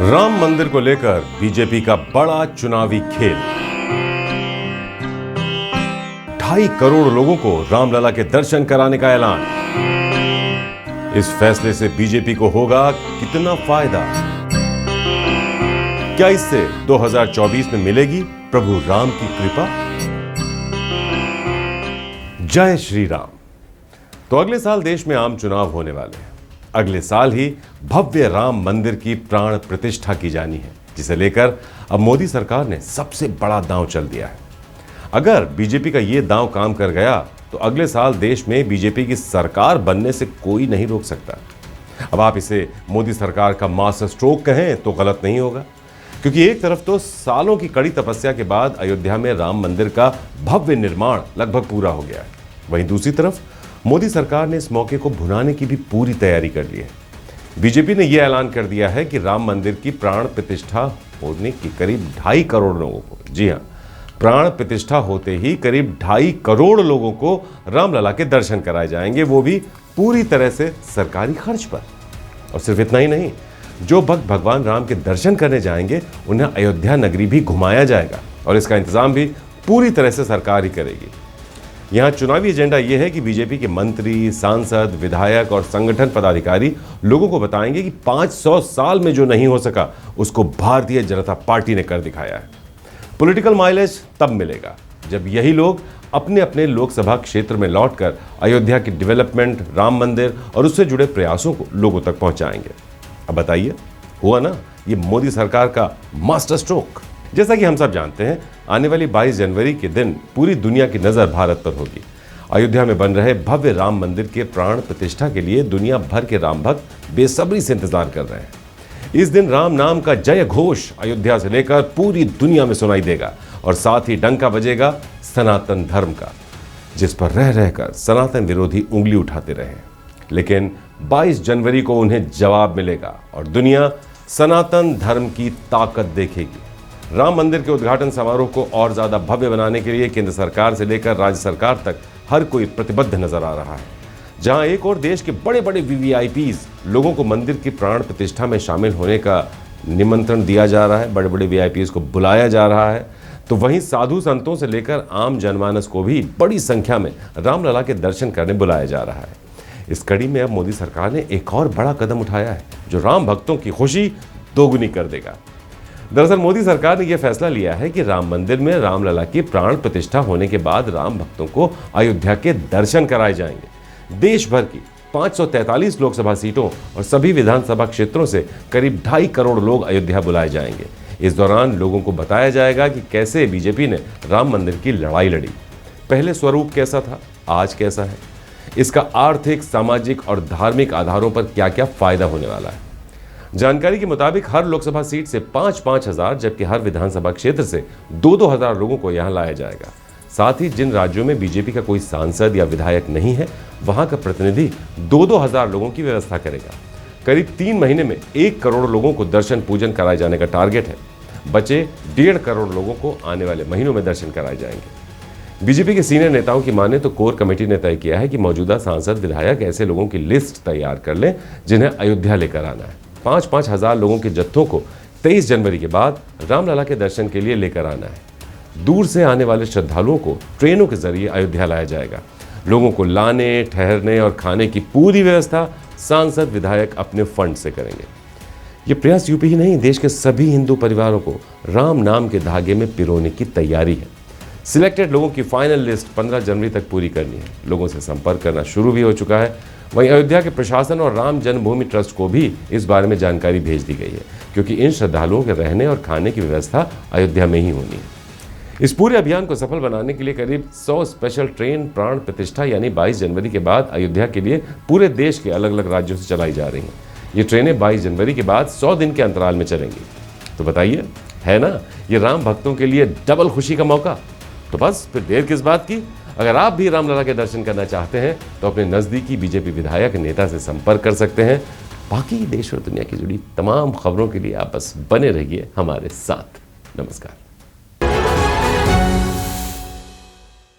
राम मंदिर को लेकर बीजेपी का बड़ा चुनावी खेल। 2.5 करोड़ लोगों को रामलला के दर्शन कराने का ऐलान। इस फैसले से बीजेपी को होगा कितना फायदा? क्या इससे 2024 में मिलेगी प्रभु राम की कृपा? जय श्री राम। तो अगले साल देश में आम चुनाव होने वाले हैं। अगले साल ही भव्य राम मंदिर की प्राण प्रतिष्ठा की जानी है, जिसे लेकर अब मोदी सरकार ने सबसे बड़ा दांव चल दिया है। अगर बीजेपी का यह दांव काम कर गया तो अगले साल देश में बीजेपी की सरकार बनने से कोई नहीं रोक सकता। अब आप इसे मोदी सरकार का मास्टर स्ट्रोक कहें तो गलत नहीं होगा, क्योंकि एक तरफ तो सालों की कड़ी तपस्या के बाद अयोध्या में राम मंदिर का भव्य निर्माण लगभग पूरा हो गया है। वहीं दूसरी तरफ मोदी सरकार ने इस मौके को भुनाने की भी पूरी तैयारी कर ली है। बीजेपी ने यह ऐलान कर दिया है कि राम मंदिर की प्राण प्रतिष्ठा होने की करीब 2.5 करोड़ लोगों को, जी हां, प्राण प्रतिष्ठा होते ही करीब 2.5 करोड़ लोगों को रामलला के दर्शन कराए जाएंगे, वो भी पूरी तरह से सरकारी खर्च पर। और सिर्फ इतना ही नहीं, जो भक्त भगवान राम के दर्शन करने जाएंगे उन्हें अयोध्या नगरी भी घुमाया जाएगा और इसका इंतजाम भी पूरी तरह से सरकार ही करेगी। यहाँ चुनावी एजेंडा यह है कि बीजेपी के मंत्री, सांसद, विधायक और संगठन पदाधिकारी लोगों को बताएंगे कि 500 साल में जो नहीं हो सका उसको भारतीय जनता पार्टी ने कर दिखाया है। पॉलिटिकल माइलेज तब मिलेगा जब यही लोग अपने अपने लोकसभा क्षेत्र में लौटकर अयोध्या की डेवलपमेंट, राम मंदिर और उससे जुड़े प्रयासों को लोगों तक पहुंचाएंगे। अब बताइए, हुआ ना ये मोदी सरकार का मास्टर स्ट्रोक? जैसा कि हम सब जानते हैं, आने वाली 22 जनवरी के दिन पूरी दुनिया की नजर भारत पर होगी। अयोध्या में बन रहे भव्य राम मंदिर के प्राण प्रतिष्ठा के लिए दुनिया भर के राम भक्त बेसब्री से इंतजार कर रहे हैं। इस दिन राम नाम का जय घोष अयोध्या से लेकर पूरी दुनिया में सुनाई देगा और साथ ही डंका बजेगा सनातन धर्म का, जिस पर रह रहकर सनातन विरोधी उंगली उठाते रहे। लेकिन 22 जनवरी को उन्हें जवाब मिलेगा और दुनिया सनातन धर्म की ताकत देखेगी। राम मंदिर के उद्घाटन समारोह को और ज्यादा भव्य बनाने के लिए केंद्र सरकार से लेकर राज्य सरकार तक हर कोई प्रतिबद्ध नजर आ रहा है। जहां एक और देश के बड़े बड़े वीवीआईपीज लोगों को मंदिर की प्राण प्रतिष्ठा में शामिल होने का निमंत्रण दिया जा रहा है, बड़े बड़े वीआईपीज को बुलाया जा रहा है, तो वहीं साधु संतों से लेकर आम जनमानस को भी बड़ी संख्या में रामलला के दर्शन करने बुलाया जा रहा है। इस कड़ी में अब मोदी सरकार ने एक और बड़ा कदम उठाया है जो राम भक्तों की खुशी दोगुनी कर देगा। दरअसल मोदी सरकार ने यह फैसला लिया है कि राम मंदिर में रामलला की प्राण प्रतिष्ठा होने के बाद राम भक्तों को अयोध्या के दर्शन कराए जाएंगे। देश भर की 543 लोकसभा सीटों और सभी विधानसभा क्षेत्रों से करीब 2.5 करोड़ लोग अयोध्या बुलाए जाएंगे। इस दौरान लोगों को बताया जाएगा कि कैसे बीजेपी ने राम मंदिर की लड़ाई लड़ी, पहले स्वरूप कैसा था, आज कैसा है, इसका आर्थिक, सामाजिक और धार्मिक आधारों पर क्या क्या फायदा होने वाला है। जानकारी के मुताबिक हर लोकसभा सीट से 5-5 हजार, जबकि हर विधानसभा क्षेत्र से 2-2 हजार लोगों को यहां लाया जाएगा। साथ ही जिन राज्यों में बीजेपी का कोई सांसद या विधायक नहीं है, वहां का प्रतिनिधि 2-2 हजार लोगों की व्यवस्था करेगा। करीब 3 महीने में 1 करोड़ लोगों को दर्शन पूजन कराए जाने का टारगेट है। बचे 1.5 करोड़ लोगों को आने वाले महीनों में दर्शन कराए जाएंगे। बीजेपी के सीनियर नेताओं की माने तो कोर कमेटी ने तय किया है कि मौजूदा सांसद, विधायक ऐसे लोगों की लिस्ट तैयार कर लें जिन्हें अयोध्या लेकर आना है। 5-5 हजार लोगों के जत्थों को 23 जनवरी के बाद रामलला के दर्शन के लिए लेकर आना है। दूर से आने वाले श्रद्धालुओं को ट्रेनों के जरिए अयोध्या लाया जाएगा। लोगों को लाने, ठहरने और खाने की पूरी व्यवस्था सांसद, विधायक अपने फंड से करेंगे। ये प्रयास यूपी ही नहीं, देश के सभी हिंदू परिवारों को राम नाम के धागे में पिरोने की तैयारी है। सिलेक्टेड लोगों की फाइनल लिस्ट 15 जनवरी तक पूरी करनी है। लोगों से संपर्क करना शुरू भी हो चुका है। वहीं अयोध्या के प्रशासन और राम जन्मभूमि ट्रस्ट को भी इस बारे में जानकारी भेज दी गई है, क्योंकि इन श्रद्धालुओं के रहने और खाने की व्यवस्था अयोध्या में ही होनी है। इस पूरे अभियान को सफल बनाने के लिए करीब 100 स्पेशल ट्रेन प्राण प्रतिष्ठा यानी 22 जनवरी के बाद अयोध्या के लिए पूरे देश के अलग अलग राज्यों से चलाई जा रही हैं। ये ट्रेनें 22 जनवरी के बाद 100 दिन के अंतराल में चलेंगी। तो बताइए, है ना ये राम भक्तों के लिए डबल खुशी का मौका? तो बस फिर देर किस बात की? अगर आप भी रामलला के दर्शन करना चाहते हैं तो अपने नज़दीकी बीजेपी विधायक, नेता से संपर्क कर सकते हैं। बाकी देश और दुनिया की जुड़ी तमाम खबरों के लिए आप बस बने रहिए हमारे साथ। नमस्कार।